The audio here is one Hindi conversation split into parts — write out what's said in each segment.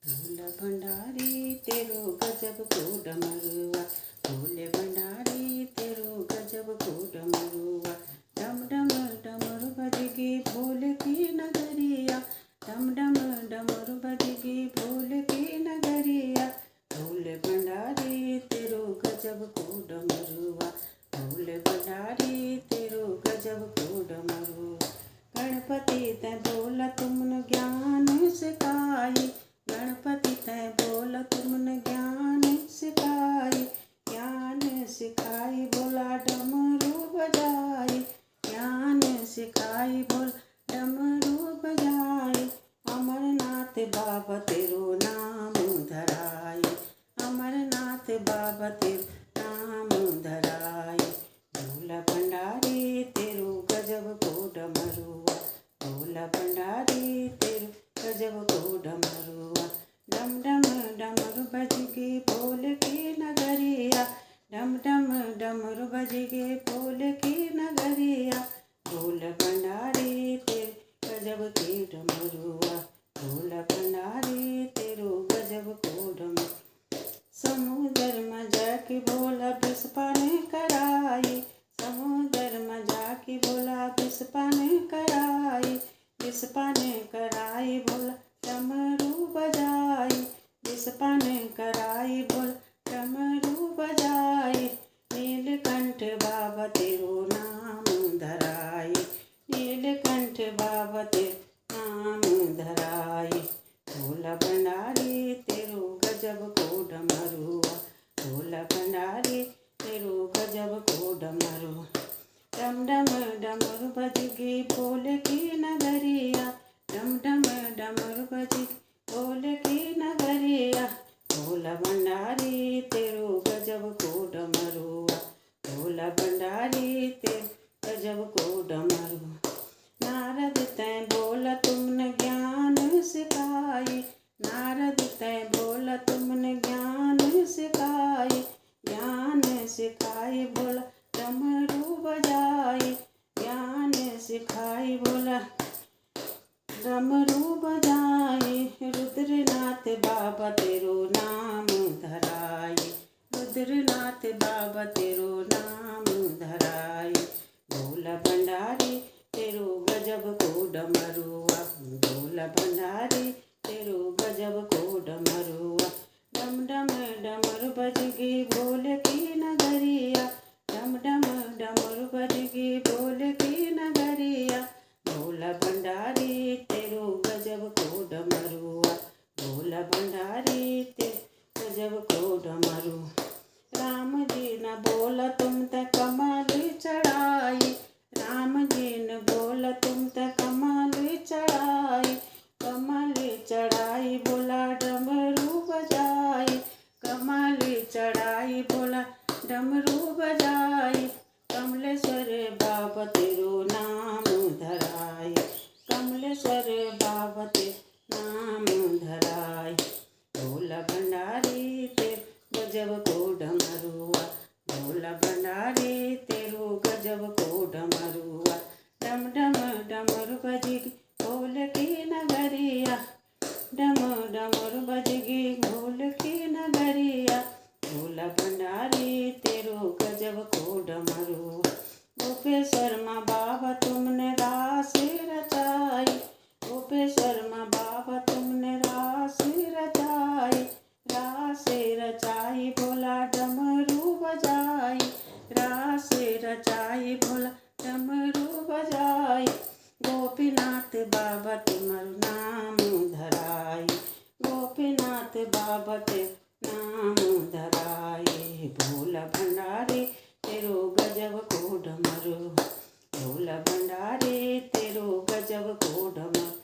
भोला भंडारी तेरो गजब को डमरुआ, भोले भंडारी तेरो गजब को डमरुआ। डम डम डमरू बजगी भोले की नगरिया, डम डम डमरू बजगी भोले की नगरिया। भोले भंडारी तेरो गजब को डमरुआ, भोले भंडारी तेरो गजब को डमरुआ। गणपति तै बोला तुमने ज्ञान सिखाई, गणपति तै बोला तुमने ज्ञान सिखाई, ज्ञान सिखाई बोला डमरू बजाई, ज्ञान सिखाई बोला डमरू बजाई। अमरनाथ बाबा तेरो नाम धराई, अमरनाथ बाबा तेरो नाम धराई। भोला भंडारी तेरो गजब को डमरुआ, भोला भंडारी तेरो गजब को डमरुआ। डम डम डमरू बजगी भोले की नगरिया, डम डम डमरू बजगी भोले की नगरिया। भोला भंडारी तेरे गजब के डमरुआ, भोला भंडारी तेरो गजब को डमरुआ। समुद्र में जाके बोला विष पान कराई, समुद्र में जाके बोला विष पान कराई, विष पान कराई बोला डमरू बजाई, विष पान कराई बोला डमरू बजाई। नीलकंठ बाबा तेरो नाम धराई, नीलकंठ बाबा तेरो नाम धराई। भोला भंडारी तेरो गजब को डमरुआ, भोला भंडारी तेरो गजब को डमरुआ। डम डम डमरू बजगी भोले की नगरिया, डम डम डमरू बजगी भोले की नगरिया। भोला भंडारी तेरो गजब को डमरुआ, भोला भंडारी तेरो गजब को डमरुआ। नारद तै बोला तुमने ज्ञान सिखाई, नारद तै बोला तुमने ज्ञान सिखाई, ज्ञान सिखाई बोला डमरू बजाई, ज्ञान सिखाई बोला डमरू बजाई। रुद्रनाथ बाबा तेरो नाम धराई, रुद्रनाथ बाबा तेरो नाम धराई। भोला भंडारी तेरो गजब को डमरुआ, भोला भंडारी तेरो गजब को डमरुआ। डम डम डमरू बजगी भोले की नगरिया, डम डम डमरू बजगी भोले की नगरिया। भोला भंडारी तेरो गजब को डमरुआ, भोला भंडारी तेरो गजब को डमरुआ। राम जी न बोला तुम त कमल चढ़ाई, राम जी ने बोला तुम त कमल चढ़ाई, कमल चढ़ाई बोला डमरू बजाई, कमल चढ़ाई बोला डमरू बजाई। कमलेश्वर बाबा तेरो नाम धराई, कमलेश्वर बाबा तेरो नाम धराई। भोला भंडारी तेरो गजब को डमरुआ, भोला भंडारी तेरो गजब को डमरुआ। डम डम डमरू बजगी भोले की नगरिया, डम डमरू बजगी भोले की नगरिया। भोला भंडारी तेरो गजब को डमरुआ। गोपेश्वर माँ बाबा तुमने रास रचाई, गोपेश्वर माँ बाबा तुमने रास रचाई, रास रचाई बोला डमरू बजाई, रास रचाई बोला डमरू बजाई। गोपीनाथ बाबा तुम्हारा नाम धराई, गोपीनाथ बाबा तेरो नाम धराई। भोला भंडारी तेरो गजब को डमरुआ, भोला भंडारी तेरो गजब को डमरुआ।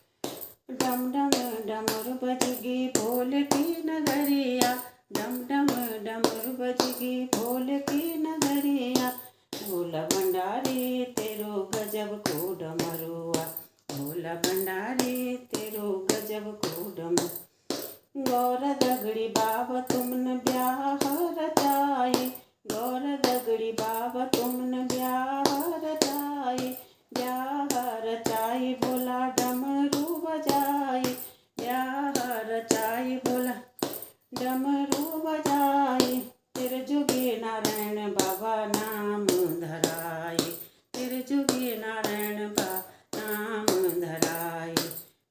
डम डम डमरू बजगी भोले की नगरिया, डम डम डमरू बजगी भोले की नगरिया। भोला भंडारी तेरो गजब को डमरुआ, भोला भंडारी तेरो गजब को डमरुआ। गौर दगड़ी बाबा तुमने ब्याह रचाई, गौर दगड़ी बाबा तुमने ब्याह रचाई, ब्याह रचाई बोला डमरू बजाई, ब्याह रचाई भोला डमरू बजाए तेरे जोगे नारायण बाबा नाम धराए तेरे जोगे नारायण बाबा नाम धराए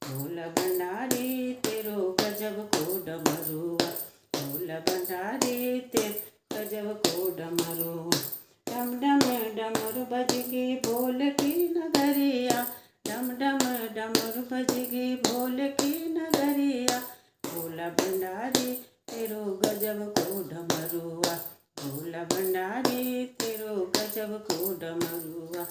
भोला भंडारी तेरो गजब को डमरुआ भोला भंडारी तेरे गजब को डमरुआ डम डम डमरू बजगी भोल की नगरिया डम डम डमरू बजगी भोल की नगरिया भोला भंडारी तेरो गजब को डमरुआ भोला भंडारी तेरो गजब को डमरुआ।